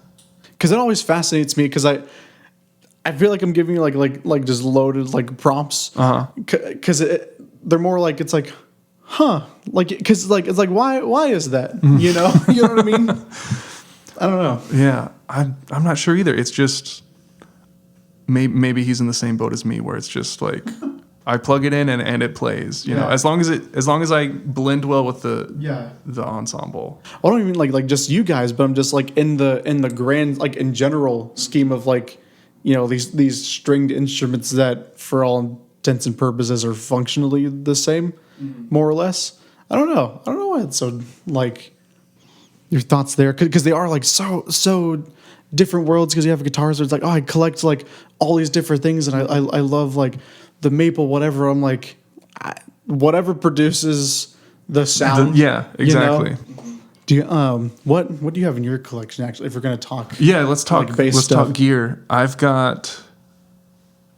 Because it always fascinates me because I feel like I'm giving you like just loaded like prompts. Because they're more like it's like, like because like it's like why is that? You know what I mean? I don't know. Yeah, I'm not sure either. It's just maybe he's in the same boat as me where it's just like. I plug it in and it plays, you know, as long as I blend well with the ensemble. I don't even like just you guys, but I'm just like in the grand, like in general scheme of like, you know, these stringed instruments that for all intents and purposes are functionally the same, more or less. I don't know why it's so like your thoughts there. Cause they are like so different worlds. Cause you have guitars where it's like, I collect like all these different things. And I love like, the maple, whatever. I'm like, whatever produces the sound. Exactly. You know? Do you what do you have in your collection actually? If we're gonna talk, Yeah, let's talk. like bass let's stuff. talk gear. I've got.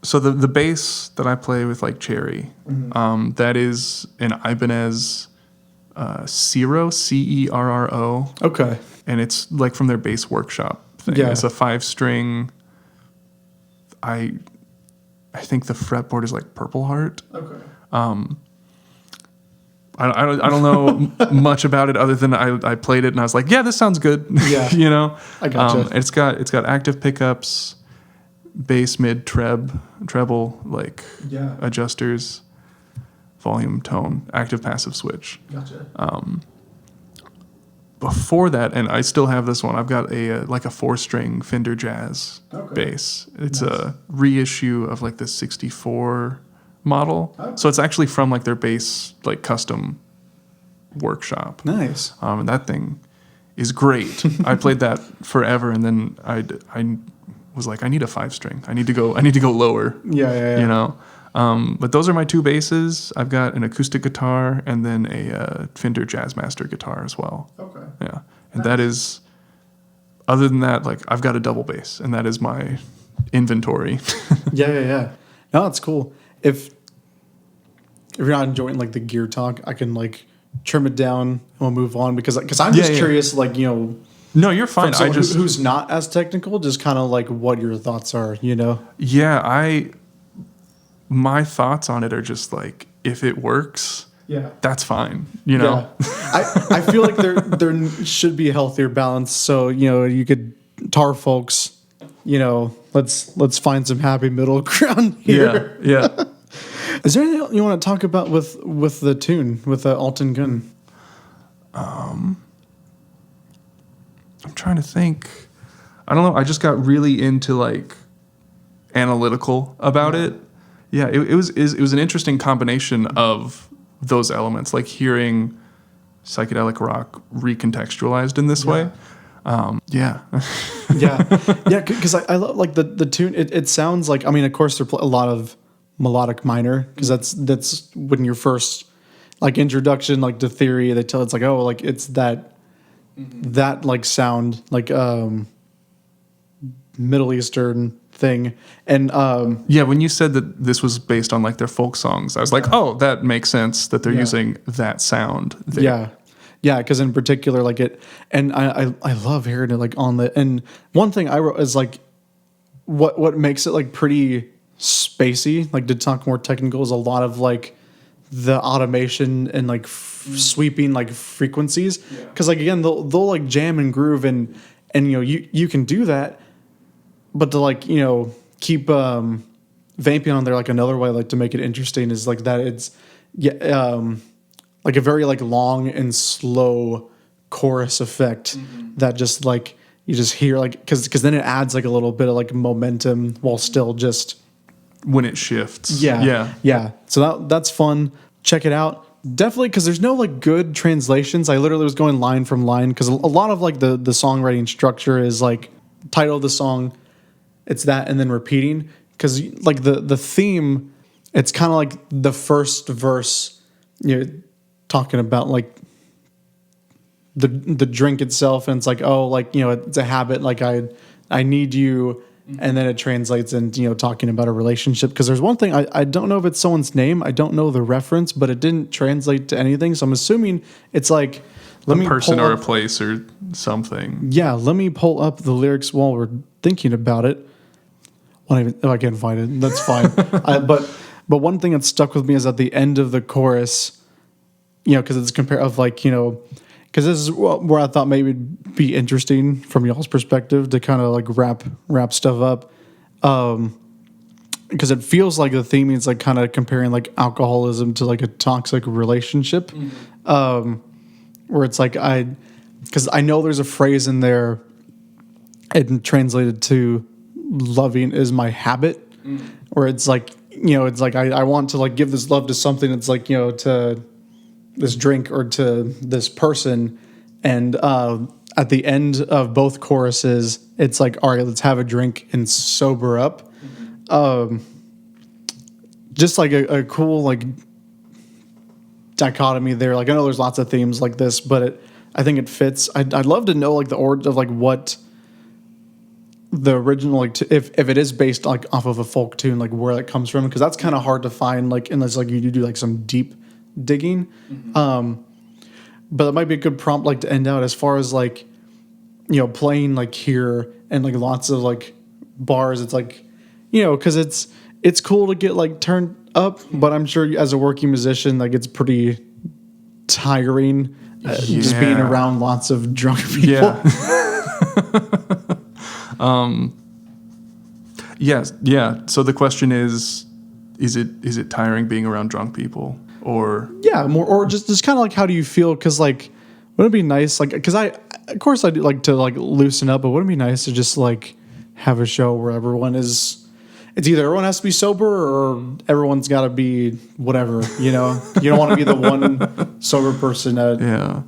So the bass that I play with like Cherry, that is an Ibanez Cerro, Cerro, Okay. and it's like from their bass workshop thing. Yeah. It's a 5-string. I think the fretboard is like Purple Heart. Okay. I don't know much about it other than I played it and I was like, yeah, this sounds good. Yeah. You know. I gotcha. It's got active pickups, bass, mid, treble, like Yeah. adjusters, volume, tone, active, passive switch. Gotcha. Before that, and I still have this one, I've got a 4-string Fender Jazz bass. It's a reissue of like the 64 model. Okay. So it's actually from like their bass like custom workshop. Nice. And that thing is great. I played that forever, and then I was like, I need a 5-string. I need to go lower. Yeah. You know. But those are my 2 basses. I've got an acoustic guitar and then a Fender Jazzmaster guitar as well. Okay. Yeah, and that is. Other than that, like I've got a double bass, and that is my inventory. Yeah. No, that's cool. If you're not enjoying like the gear talk, I can like trim it down and we'll move on because I'm just curious, like, you know. No, you're fine. From someone who's not as technical, just kind of like what your thoughts are, you know? Yeah, my thoughts on it are just like, if it works, that's fine, you know? Yeah. I feel like there should be a healthier balance. So, you know, you could tar folks, you know, let's find some happy middle ground here. Yeah. Is there anything you want to talk about with the tune, with the Alton Gun? I'm trying to think. I don't know. I just got really into like analytical about it. Yeah, it was an interesting combination of those elements, like hearing psychedelic rock recontextualized in this way. Yeah. Because I love like the tune. It sounds like, I mean, of course, there are a lot of melodic minor because that's when your first like introduction like to theory. They tell it's like, oh, like it's that like sound like Middle Eastern thing. And when you said that this was based on like their folk songs, I was like, oh, that makes sense that they're using that sound there. Yeah, because in particular, like it, and I love hearing it like on the, and one thing I wrote is like, what makes it like pretty spacey, like to talk more technical, is a lot of like the automation and like sweeping like frequencies. Because like again, they'll like jam and groove and you know you can do that, but to like, you know, keep vamping on there like another way like to make it interesting is like that it's like a very like long and slow chorus effect that just like you just hear like because then it adds like a little bit of like momentum while still just when it shifts. Yeah. So that's fun. Check it out. Definitely, because there's no like good translations. I literally was going line from line because a lot of like the songwriting structure is like title of the song, it's that, and then repeating. Because like the theme, it's kind of like the first verse, you know, talking about like the drink itself, and it's like, oh, like, you know, it's a habit. Like I need you. And then it translates into, you know, talking about a relationship. Because there's one thing, I don't know if it's someone's name. I don't know the reference, but it didn't translate to anything. So I'm assuming it's like, a person or a place or something. Yeah, let me pull up the lyrics while we're thinking about it. If I can't find it, that's fine. But one thing that stuck with me is at the end of the chorus, you know, because it's of like, you know, because this is where I thought maybe it'd be interesting from y'all's perspective to kind of like wrap stuff up. Because it feels like the theme is like kind of comparing like alcoholism to like a toxic relationship. Where it's like, because I know there's a phrase in there and translated to loving is my habit, where it's like, you know, it's like I want to like give this love to something. It's like, you know, to this drink or to this person. And at the end of both choruses, it's like, all right, let's have a drink and sober up. Just like a cool like dichotomy there. Like I know there's lots of themes like this, but I think it fits. I'd love to know like the origin of like what the original, like if it is based like off of a folk tune, like where it comes from, because that's kind of hard to find, like unless like you do like some deep digging. But it might be a good prompt like to end out as far as like, you know, playing like here and like lots of like bars. It's like, you know, because it's cool to get like turned up, but I'm sure as a working musician, like it's pretty tiring just being around lots of drunk people. Yes, yeah. So the question is it tiring being around drunk people, or more, or just kind of like how do you feel? Because like, wouldn't it be nice? Like, because of course I do like to like loosen up, but wouldn't it be nice to just like have a show where everyone is? It's either everyone has to be sober or everyone's got to be whatever, you know? You don't want to be the one sober person at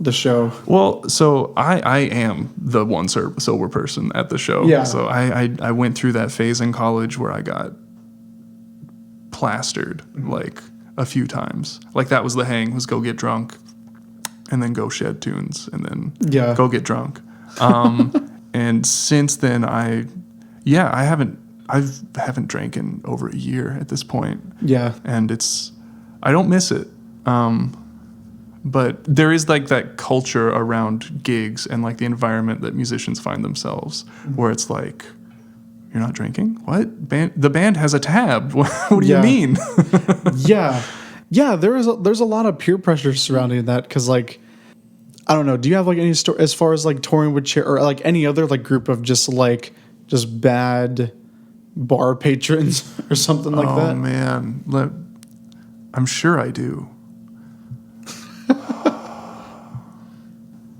the show. Well, so I am the one sober person at the show. Yeah. So I went through that phase in college where I got plastered like a few times. Like that was the hang, was go get drunk and then go shed tunes and then go get drunk. And since then I haven't drank in over a year at this point. Yeah. And I don't miss it. But there is like that culture around gigs and like the environment that musicians find themselves where it's like, you're not drinking? What? The band has a tab. What do you mean? Yeah, there's a lot of peer pressure surrounding that because like, I don't know. Do you have like any story as far as like touring with Cherry or like any other like group of just bad bar patrons or something like that? Oh man, I'm sure I do.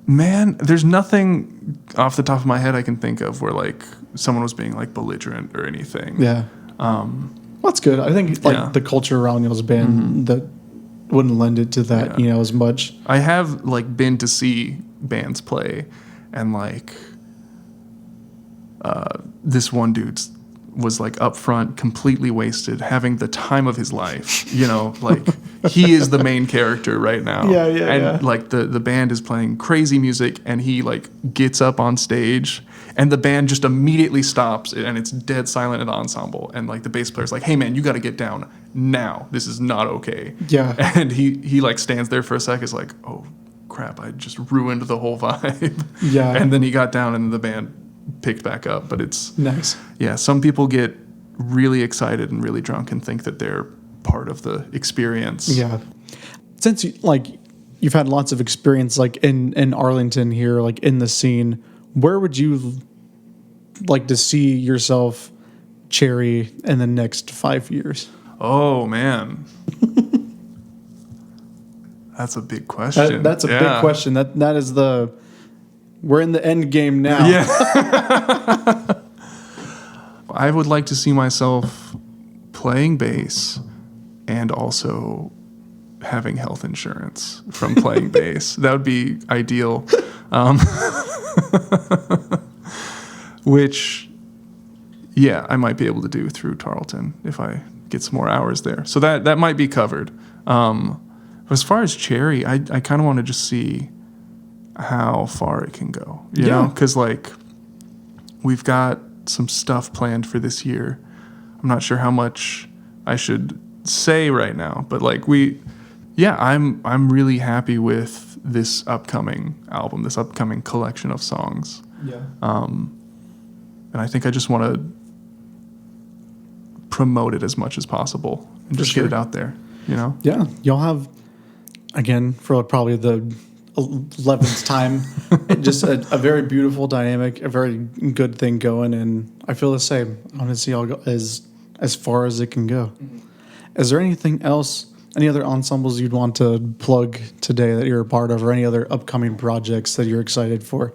Man, there's nothing off the top of my head I can think of where like someone was being like belligerent or anything. Yeah. Well, that's good. I think like the culture around y'all's band that wouldn't lend it to that, you know, as much. I have like been to see bands play and like this one dude was like up front, completely wasted, having the time of his life. You know, like he is the main character right now. And like the band is playing crazy music, and he like gets up on stage, and the band just immediately stops, and it's dead silent in the ensemble. And like the bass player's like, "Hey man, you got to get down now. This is not okay." Yeah. And he like stands there for a sec, is like, "Oh crap, I just ruined the whole vibe." Yeah. And then he got down, and the band picked back up. But it's nice. Yeah, some people get really excited and really drunk and think that they're part of the experience. Yeah. Since you've had lots of experience like in Arlington here, like in the scene, where would you like to see yourself, Cherry, in the next 5 years? Oh man. That's a big question. That's a big question. That is we're in the end game now. Yeah. I would like to see myself playing bass and also having health insurance from playing bass. That would be ideal. Which, I might be able to do through Tarleton if I get some more hours there. So that might be covered. As far as Cherry, I kind of want to just see how far it can go, you know? Because, like, we've got some stuff planned for this year. I'm not sure how much I should say right now, but, like, I'm really happy with this upcoming album, this upcoming collection of songs. Yeah. And I think I just want to promote it as much as possible and just get it out there, you know? Yeah. Y'all have, again, for probably the 11th time, just a very beautiful dynamic, a very good thing going, and I feel the same. I want to see y'all go as far as it can go. Mm-hmm. Is there anything else, any other ensembles you'd want to plug today that you're a part of, or any other upcoming projects that you're excited for?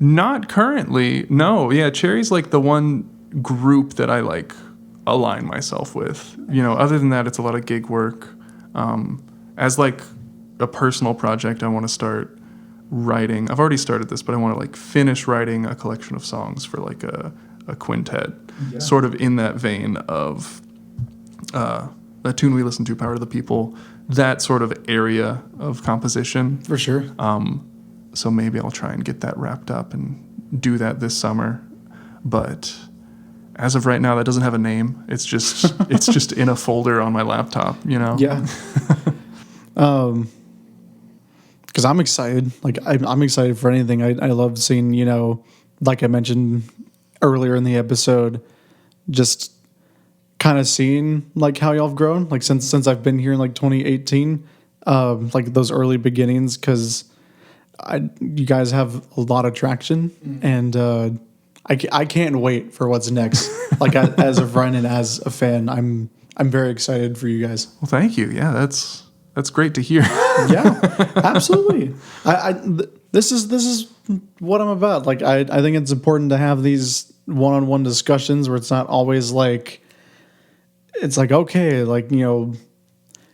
Not currently. No. Yeah, Cherry's like the one group that I like align myself with. You know, other than that, it's a lot of gig work. As like a personal project, I want to start writing. I've already started this, but I want to like finish writing a collection of songs for like a quintet, sort of in that vein of A Tune We Listen to, Power to the People, that sort of area of composition. For sure. So maybe I'll try and get that wrapped up and do that this summer. But as of right now, that doesn't have a name. It's just in a folder on my laptop, you know? Yeah. Because I'm excited. Like, I'm excited for anything. I love seeing, you know, like I mentioned earlier in the episode, just kind of seeing like how y'all have grown, like since I've been here in like 2018, like those early beginnings, because you guys have a lot of traction, and I can't wait for what's next. Like as a friend and as a fan, I'm very excited for you guys. Well, thank you. Yeah, that's great to hear. Yeah, absolutely. This is what I'm about. Like I think it's important to have these one-on-one discussions where it's not always like, it's like, okay, like, you know,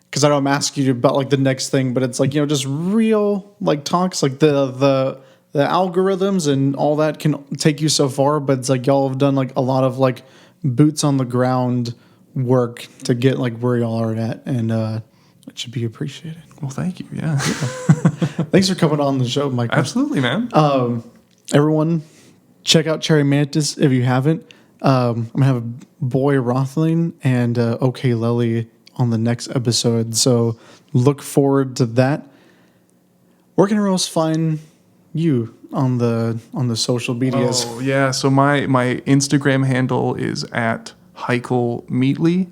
because I know I'm asking you about like the next thing, but it's like, you know, just real like talks, like the algorithms and all that can take you so far, but it's like y'all have done like a lot of like boots on the ground work to get like where y'all are at, and it should be appreciated. Well, thank you. Yeah. Thanks for coming on the show, Mike. Absolutely, man. Everyone, check out Cherry Mantis if you haven't. I'm gonna have Boy Rothling and OK Lely on the next episode, so look forward to that. Where can everyone else find you on the social medias? Oh yeah, so my Instagram handle is at Heatley Meatley.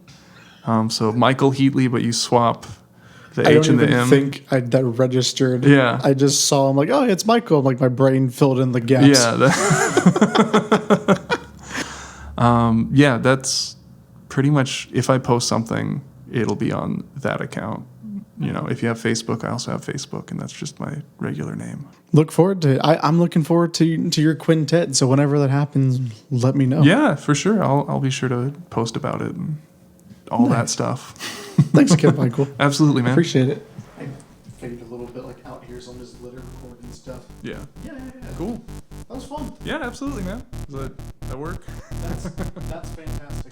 So Michael Heatley, but you swap the H and the M. I don't even think that registered. Yeah. I just saw, I'm like, oh, it's Michael. Like my brain filled in the gaps. Yeah. Yeah, that's pretty much, if I post something, it'll be on that account. You know, if you have Facebook, I also have Facebook, and that's just my regular name. Look forward to it. I'm looking forward to your quintet. So whenever that happens, let me know. Yeah, for sure. I'll be sure to post about it and all that stuff. Thanks again, Michael. Absolutely, man. Appreciate it. I figured a little bit like out here, so I'm just litter recording stuff. Yeah. Yeah. Cool. That was fun. Yeah, absolutely, man. Does that work? That's fantastic.